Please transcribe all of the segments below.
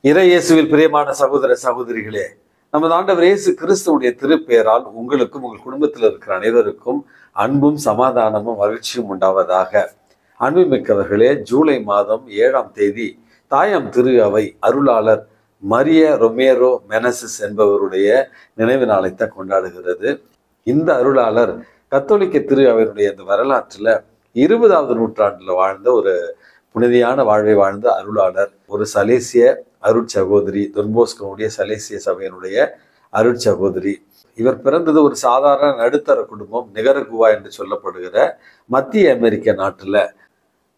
இறை இயேசுவில் பிரியமான சகோதர சகோதரிகளே, நமது ஆண்டவர் இயேசு கிறிஸ்துவுடைய திருப்பெயரால் உங்களுக்கும் உங்கள் குடும்பத்தில் இருக்கிற அனைவருக்கும் அன்பும் சமாதானமும் மகிழ்ச்சியும் உண்டாவதாக. அன்புமிக்கவர்களே, ஜூலை மாதம் 7ஆம் தேதி தாயாம் திரு அவை அருளாளர் மரிய ரொமேரோ மெனசிஸ் என்பவருடைய நினைவு நாளைத்தான் கொண்டாடுகிறது. இந்த அருளாளர் கத்தோலிக்க திரு அவையினுடைய இந்த வரலாற்றில் 20வது நூற்றாண்டில் வாழ்ந்த ஒரு புனிதியான வாழ்வை வாழ்ந்த அருளாளர், ஒரு சலேசிய அருட்சகோதரி, தொன்போஸ்கோவுடைய சலேசிய சபையினுடைய அருட்சகோதரி. இவர் பிறந்தது ஒரு சாதாரண நடுத்தர குடும்பம், நிகரகுவா என்று சொல்லப்படுகிற மத்திய அமெரிக்க நாட்டில்.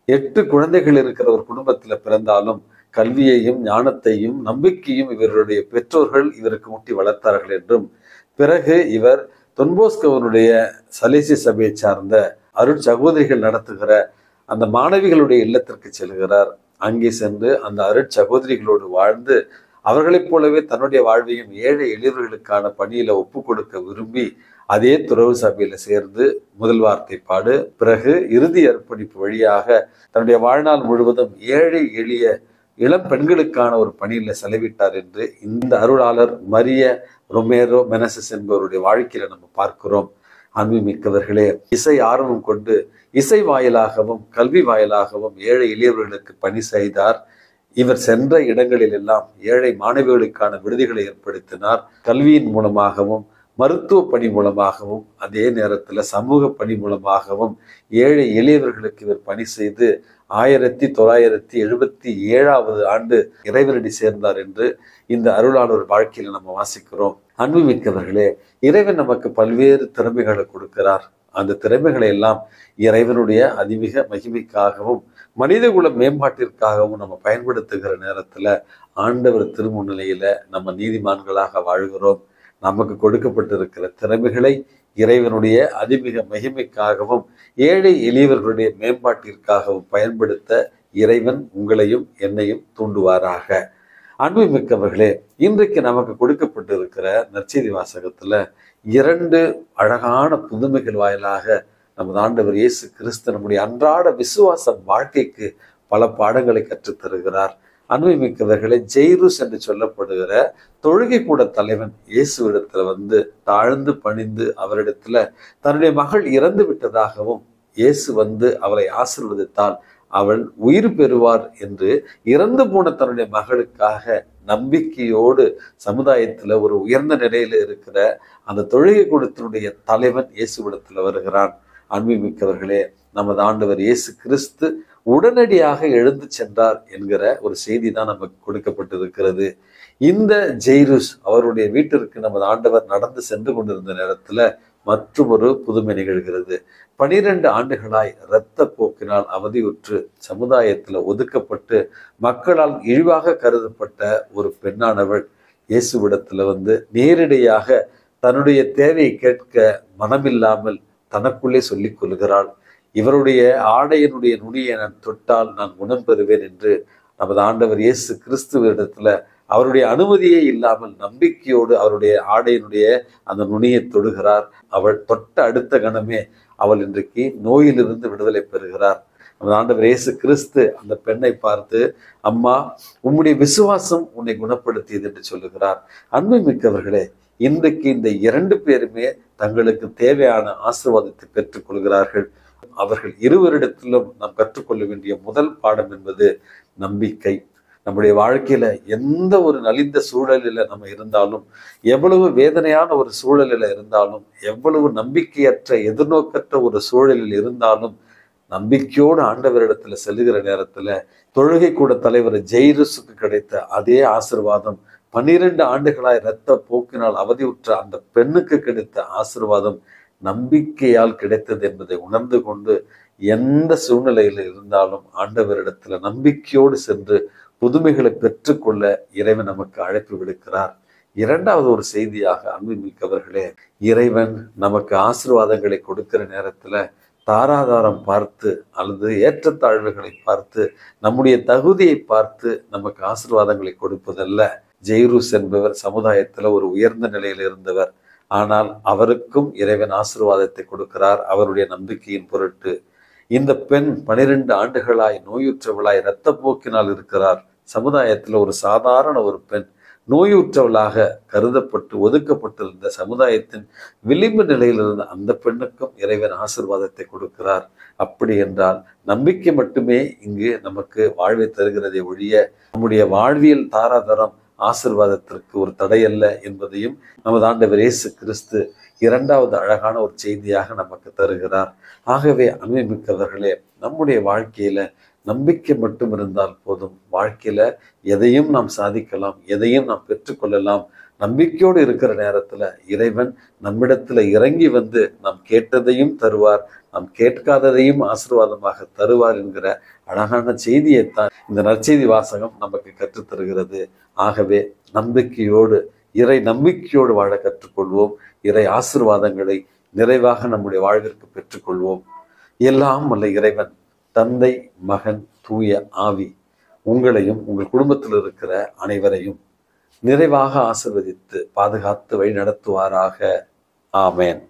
8 குழந்தைகள் இருக்கிற ஒரு குடும்பத்தில் பிறந்தாலும் கல்வியையும் ஞானத்தையும் நம்பிக்கையும் இவருடைய பெற்றோர்கள் இவருக்கு ஊட்டி வளர்த்தார்கள் என்றும், பிறகு இவர் தொன்போஸ்கோவனுடைய சலேசிய சபையை சார்ந்த அருட்சகோதரிகள் நடத்துகிற அந்த மாணவிகளுடைய இல்லத்திற்கு செல்கிறார். அங்கே சென்று அந்த அருட்சகோதரிகளோடு வாழ்ந்து அவர்களைப் போலவே தன்னுடைய வாழ்வையும் ஏழை எளியவர்களுக்கான பணியில ஒப்பு கொடுக்க விரும்பி அதே துறவு சபையில சேர்ந்து முதல் வார்த்தைப்பாடு, பிறகு இறுதி அர்ப்பணிப்பு வழியாக தன்னுடைய வாழ்நாள் முழுவதும் ஏழை எளிய இளம் பெண்களுக்கான ஒரு பணியில செலவிட்டார் என்று இந்த அருளாளர் மரிய ரொமேரோ மெனசிஸ் என்பவருடைய வாழ்க்கையில நம்ம பார்க்கிறோம். அன்புமிக்கவர்களே, இசை ஆர்வம் கொண்டு இசை வாயிலாகவும் கல்வி வாயிலாகவும் ஏழை எளியவர்களுக்கு பணி செய்தார். இவர் சென்ற இடங்களில் எல்லாம் ஏழை மாணவிகளுக்கான விடுதிகளை ஏற்படுத்தினார். கல்வியின் மூலமாகவும் மருத்துவ பணி மூலமாகவும் அதே நேரத்தில் சமூக பணி மூலமாகவும் ஏழை எளியவர்களுக்கு இவர் பணி செய்து 1977வது ஆண்டு இறைவனடி சேர்ந்தார் என்று இந்த அருளாளர் வாழ்க்கையில் நம்ம வாசிக்கிறோம். அன்புமிக்கவர்களே, இறைவன் நமக்கு பல்வேறு திறமைகளை கொடுக்கிறார். அந்த திறமைகளை எல்லாம் இறைவனுடைய அதிமிக மகிமைக்காகவும் மனிதகுல மேம்பாட்டிற்காகவும் நம்ம பயன்படுத்துகிற நேரத்துல ஆண்டவர் திருமுன்னிலையில நம்ம நீதிமான்களாக வாழ்கிறோம். நமக்கு கொடுக்கப்பட்டிருக்கிற திறமைகளை இறைவனுடைய அதிமிக மகிமைக்காகவும் ஏழை எளியவர்களுடைய மேம்பாட்டிற்காகவும் பயன்படுத்த இறைவன் உங்களையும் என்னையும் தூண்டுவாராக. அன்புமிக்கவர்களே, இன்றைக்கு நமக்கு கொடுக்கப்பட்டிருக்கிற நற்செய்தி வாசகத்துல 2 அழகான புதுமைகள் வாயிலாக நமது ஆண்டவர் இயேசு கிறிஸ்து நம்முடைய அன்றாட விசுவாச வாழ்க்கைக்கு பல பாடங்களை கற்றுத்தருகிறார். அன்புமிக்கவர்களே, ஜெய்ருஸ் என்று சொல்லப்படுகிற தொழுகை கூட தலைவன் இயேசுவிடத்துல வந்து தாழ்ந்து பணிந்து அவரிடத்துல தன்னுடைய மகள் இறந்து விட்டதாகவும் இயேசு வந்து அவளை ஆசீர்வதித்தால் அவள் உயிர் பெறுவார் என்று இறந்து போன தன்னுடைய மகளுக்காக நம்பிக்கையோடு சமுதாயத்துல ஒரு உயர்ந்த நிலையில இருக்கிற அந்த தொழுகை கூடத்தினுடைய தலைவன் இயேசுவிடத்துல வருகிறான். அன்புமிக்கவர்களே, நமது ஆண்டவர் இயேசு கிறிஸ்து உடனடியாக எழுந்து சென்றார் என்கிற ஒரு செய்தி தான் நமக்கு கொடுக்கப்பட்டிருக்கிறது. இந்த ஜெய்ருஸ் அவருடைய வீட்டிற்கு நமது ஆண்டவர் நடந்து சென்று கொண்டிருந்த நேரத்துல மற்றொரு புதுமை நிகழ்கிறது. 12 ஆண்டுகளாய் இரத்த போக்கினால் அவதியுற்று சமுதாயத்துல ஒதுக்கப்பட்டு மக்களால் இழிவாக கருதப்பட்ட ஒரு பெண்ணானவள் இயேசுவிடத்துல வந்து நேரடியாக தன்னுடைய தேவையை கேட்க மனமில்லாமல் தனக்குள்ளே சொல்லிக் கொள்கிறாள். இவருடைய ஆடையினுடைய நுனியை நான் தொட்டால் நான் குணம் பெறுவேன் என்று நமது ஆண்டவர் இயேசு கிறிஸ்துவிடத்துல அவருடைய அனுமதியே இல்லாமல் நம்பிக்கையோடு அவருடைய ஆடையினுடைய அந்த நுனியை தொடுகிறார். அவள் தொட்ட அடுத்த கணமே அவள் இன்றைக்கு நோயிலிருந்து விடுதலை பெறுகிறார். நமது ஆண்டவர் இயேசு கிறிஸ்து அந்த பெண்ணை பார்த்து, அம்மா, உம்முடைய விசுவாசம் உன்னை குணப்படுத்தியது என்று சொல்லுகிறார். அன்புமிக்கவர்களே, இன்றைக்கு இந்த 2 பேருமே தங்களுக்கு தேவையான ஆசீர்வாதத்தை பெற்றுக் கொள்கிறார்கள். அவர்கள் இருவரிடத்திலும் நாம் கற்றுக்கொள்ள வேண்டிய முதல் பாடம் என்பது நம்பிக்கை. நம்முடைய வாழ்க்கையில எந்த ஒரு நலிந்த சூழலில நம்ம இருந்தாலும், எவ்வளவு வேதனையான ஒரு சூழலில் இருந்தாலும், எவ்வளவு நம்பிக்கையற்ற எதிர்நோக்கற்ற ஒரு சூழலில் இருந்தாலும், நம்பிக்கையோடு ஆண்டவரிடத்துல செல்லுகிற நேரத்துல தொழுகை கூட தலைவர் ஜெய்ருஸுக்கு கிடைத்த அதே ஆசீர்வாதம் 12 ஆண்டுகளாய் இரத்த போக்கினால் அவதியுற்ற அந்த பெண்ணுக்கு கிடைத்த ஆசீர்வாதம் நம்பிக்கையால் கிடைத்தது என்பதை உணர்ந்து கொண்டு எந்த சூழ்நிலையில் இருந்தாலும் ஆண்டவரிடத்துல நம்பிக்கையோடு சென்று புதுமைகளை பெற்றுக்கொள்ள இறைவன் நமக்கு அழைப்பு விடுக்கிறார். 2வது ஒரு செய்தியாக, அன்புமிக்கவர்களே, இறைவன் நமக்கு ஆசீர்வாதங்களை கொடுக்கிற நேரத்துல தாராதாரம் பார்த்து அல்லது ஏற்றத்தாழ்வுகளை பார்த்து நம்முடைய தகுதியை பார்த்து நமக்கு ஆசீர்வாதங்களை கொடுப்பதல்ல. ஜெய்ருஸ் என்பவர் சமுதாயத்துல ஒரு உயர்ந்த நிலையில் இருந்தவர். ஆனால் அவருக்கும் இறைவன் ஆசீர்வாதத்தை கொடுக்கிறார் அவருடைய நம்பிக்கையின் பொருட்டு. இந்த பெண் 12 ஆண்டுகளாய் நோயுற்றவளாய் இரத்த போக்கினால் இருக்கிறார். சமுதாயத்தில் ஒரு சாதாரண ஒரு பெண் நோயுற்றவளாக கருதப்பட்டு ஒதுக்கப்பட்டிருந்த சமுதாயத்தின் விளிம்பு நிலையில் இருந்த அந்த பெண்ணுக்கும் இறைவன் ஆசீர்வாதத்தை கொடுக்கிறார். அப்படி என்றால் நம்பிக்கை மட்டுமே இங்கு நமக்கு வாழ்வை தருகிறதை ஒழிய நம்முடைய வாழ்வியல் தாராதரம் ஆசீர்வாதத்திற்கு ஒரு தடையல்ல என்பதையும் நமது ஆண்டவர் இயேசு கிறிஸ்து இரண்டாவது அழகான ஒரு செய்தியாக நமக்கு தருகிறார். ஆகவே அன்புமிக்கவர்களே, நம்முடைய வாழ்க்கையில நம்பிக்கை மட்டும் இருந்தால் போதும். வாழ்க்கையில எதையும் நாம் சாதிக்கலாம், எதையும் நாம் பெற்றுக்கொள்ளலாம். நம்பிக்கையோடு இருக்கிற நேரத்துல இறைவன் நம்மிடத்துல இறங்கி வந்து நாம் கேட்டதையும் தருவார், நாம் கேட்காததையும் ஆசீர்வாதமாக தருவார் என்கிற அழகான செய்தியைத்தான் இந்த நற்செய்தி வாசகம் நமக்கு கற்றுத்தருகிறது. ஆகவே நம்பிக்கையோடு, இறை நம்பிக்கையோடு வாழ கற்றுக்கொள்வோம். இறை ஆசீர்வாதங்களை நிறைவாக நம்முடைய வாழ்விற்கு பெற்றுக்கொள்வோம். எல்லாம் வல்ல இறைவன் தந்தை, மகன், தூய ஆவி உங்களையும் உங்கள் குடும்பத்தில் இருக்கிற அனைவரையும் நிறைவாக ஆசீர்வதித்து பாதுகாத்து வழி நடத்துவாராக. ஆமேன்.